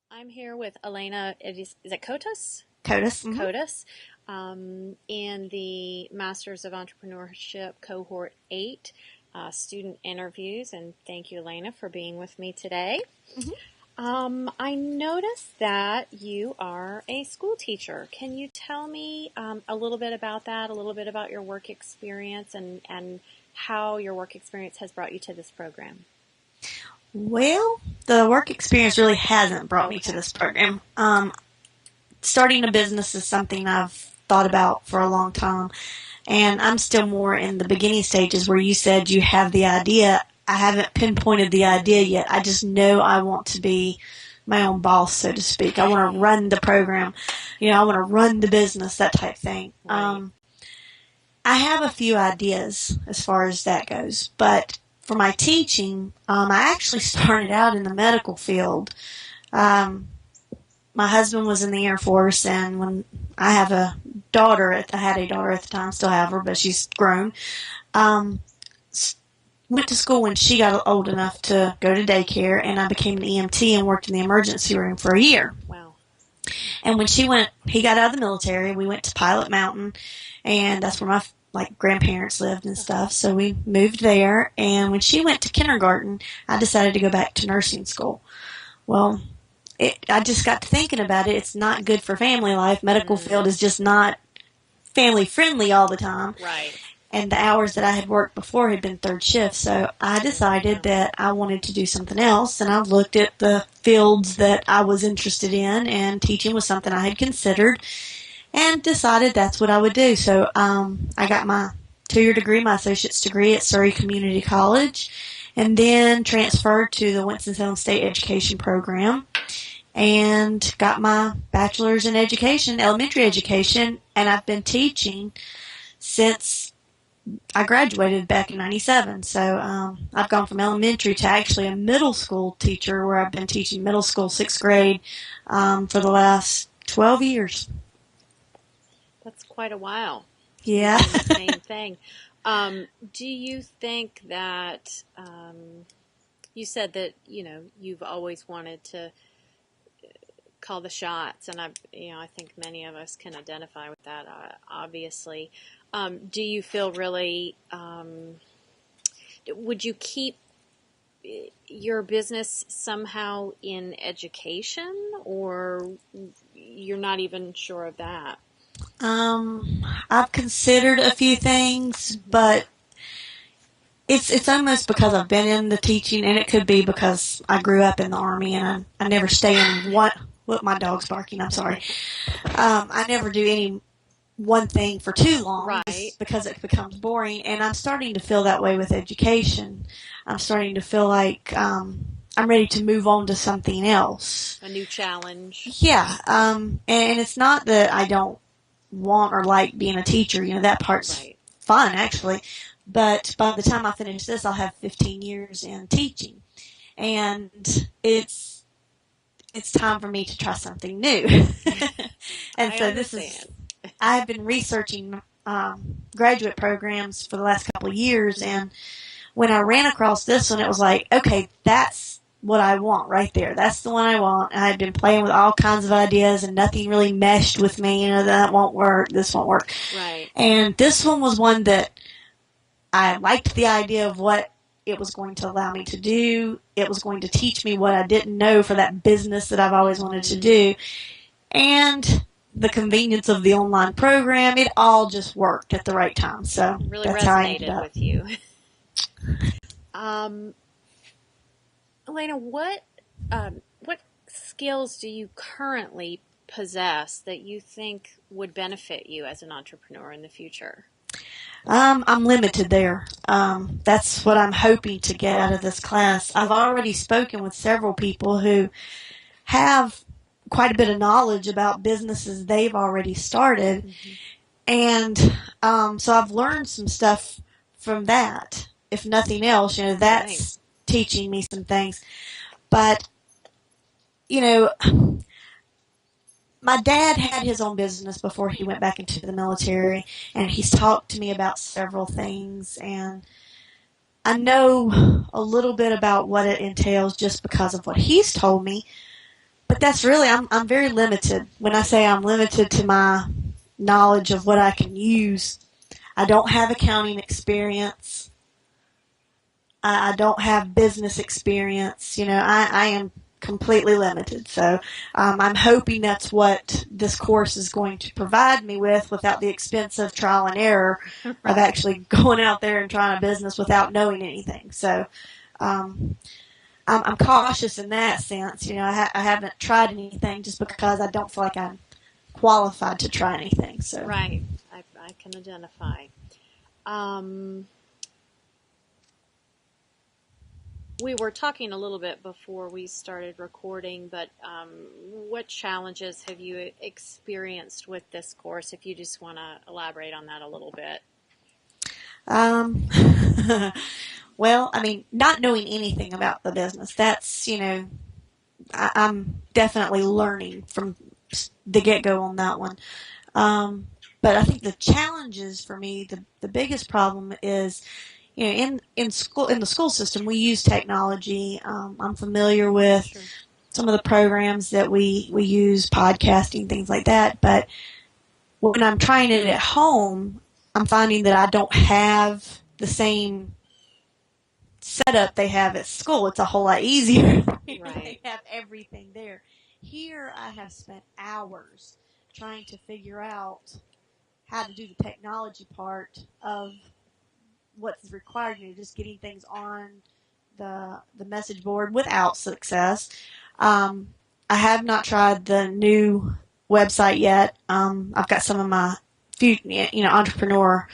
I'm here with Alanna, is it Kotas? Kotas. Kotas, in the Masters of Entrepreneurship Cohort 8 student interviews. And thank you, Alanna, for being with me today. I noticed that you are a school teacher. Can you tell me a little bit about that, a little bit about your work experience and how your work experience has brought you to this program? Well, the work experience really hasn't brought me to this program. Starting a business is something I've thought about for a long time, and I'm still more in the beginning stages where you said you have the idea. I haven't pinpointed the idea yet. I just know I want to be my own boss, so to speak. I want to run the program. I want to run the business, that type thing. Right. I have a few ideas as far as that goes, but for my teaching, I actually started out in the medical field. My husband was in the Air Force, and when I have a daughter, I had a daughter at the time, still have her, but she's grown. Went to school when she got old enough to go to daycare, and I became an EMT and worked in the emergency room for a year. Wow. And when he got out of the military, we went to Pilot Mountain, and that's where my grandparents lived and stuff, so we moved there. And when she went to kindergarten, I decided to go back to nursing school. Well, I just got to thinking about it. It's not good for family life. Medical field is just not family friendly all the time. Right. And the hours that I had worked before had been third shift, so I decided that I wanted to do something else, and I looked at the fields that I was interested in, and teaching was something I had considered, and decided that's what I would do. So I got my 2-year degree, my associate's degree at Surrey Community College, and then transferred to the Winston-Salem State Education Program and got my bachelor's in education, elementary education, and I've been teaching since I graduated back in 97. So I've gone from elementary to actually a middle school teacher, where I've been teaching middle school 6th grade for the last 12 years. That's quite a while. Yeah. Doing the same thing. Do you think that you said that you've always wanted to call the shots, and I think many of us can identify with that. Obviously, do you feel really? Would you keep your business somehow in education, or you're not even sure of that? I've considered a few things, but it's almost because I've been in the teaching, and it could be because I grew up in the Army, and I never stay in one. What, my dog's barking, I'm sorry. I never do any one thing for too long, right? Because it becomes boring, and I'm starting to feel that way with education. I'm starting to feel like I'm ready to move on to something else. A new challenge. Yeah, and it's not that I don't want or like being a teacher. That part's fun, actually. But by the time I finish this, I'll have 15 years in teaching. And it's time for me to try something new. And so I've been researching graduate programs for the last couple of years, and when I ran across this one, it was like, okay, that's what I want right there. That's the one I want. And I'd been playing with all kinds of ideas, and nothing really meshed with me. That won't work. This won't work. Right. And this one was one that I liked the idea of what it was going to allow me to do. It was going to teach me what I didn't know for that business that I've always wanted to do. And the convenience of the online program, it all just worked at the right time. So really that's how I ended resonated up. with you. Alanna, what skills do you currently possess that you think would benefit you as an entrepreneur in the future? I'm limited there. That's what I'm hoping to get out of this class. I've already spoken with several people who have quite a bit of knowledge about businesses they've already started. And so I've learned some stuff from that. If nothing else, that's teaching me some things. But, my dad had his own business before he went back into the military, and he's talked to me about several things, and I know a little bit about what it entails just because of what he's told me, but that's really, I'm very limited. When I say I'm limited to my knowledge of what I can use, I don't have accounting experience. I don't have business experience. I am completely limited. So I'm hoping that's what this course is going to provide me with without the expense of trial and error of actually going out there and trying a business without knowing anything. So I'm cautious in that sense. I haven't tried anything just because I don't feel like I'm qualified to try anything. So Right. I can identify. We were talking a little bit before we started recording, but what challenges have you experienced with this course? If you just want to elaborate on that a little bit. Um, well, I mean, not knowing anything about the business, that's, I'm definitely learning from the get-go on that one. But I think the challenges for me, the biggest problem is, in the school system, we use technology. I'm familiar with Sure. some of the programs that we use, podcasting, things like that. But when I'm trying it at home, I'm finding that I don't have the same setup they have at school. It's a whole lot easier. Right. They have everything there. Here, I have spent hours trying to figure out how to do the technology part of what's required. Just getting things on the message board without success. I have not tried the new website yet. I've got some of my entrepreneur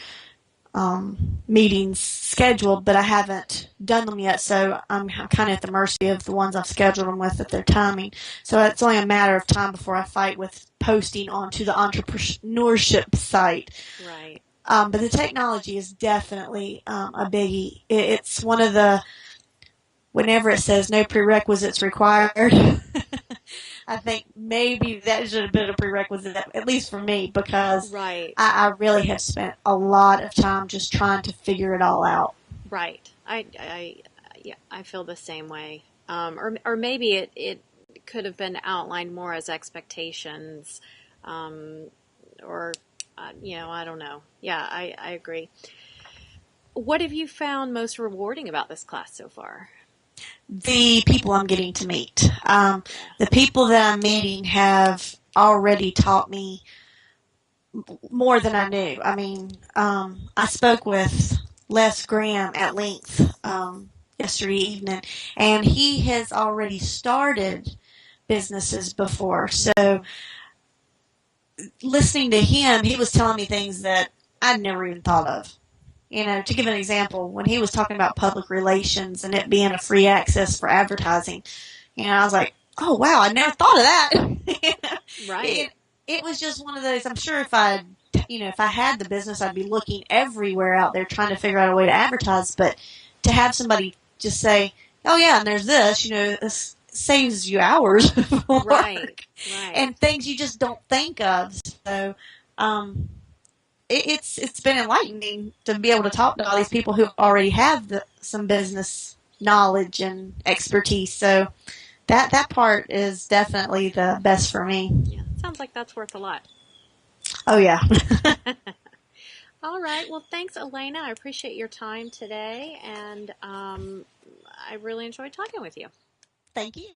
meetings scheduled, but I haven't done them yet. So I'm kind of at the mercy of the ones I've scheduled them with at their timing. So it's only a matter of time before I fight with posting onto the entrepreneurship site. Right. But the technology is definitely a biggie. It's one of the, whenever it says no prerequisites required, I think maybe that should have been a prerequisite, at least for me, because Right. I really have spent a lot of time just trying to figure it all out. Right. Yeah, I feel the same way. Or maybe it could have been outlined more as expectations, or I don't know. Yeah, I agree. What have you found most rewarding about this class so far? The people I'm getting to meet. The people that I'm meeting have already taught me more than I knew. I mean, I spoke with Les Graham at length yesterday evening, and he has already started businesses before. So listening to him, he was telling me things that I'd never even thought of. To give an example, when he was talking about public relations and it being a free access for advertising, I was like, oh, wow, I never thought of that. Right. It was just one of those, I'm sure if I had the business, I'd be looking everywhere out there trying to figure out a way to advertise. But to have somebody just say, oh, yeah, and there's this, this saves you hours of work. Right. And things you just don't think of. So, it's been enlightening to be able to talk to all these people who already have some business knowledge and expertise. So that part is definitely the best for me. Yeah, sounds like that's worth a lot. Oh yeah. All right. Well, thanks, Alanna. I appreciate your time today, and I really enjoyed talking with you. Thank you.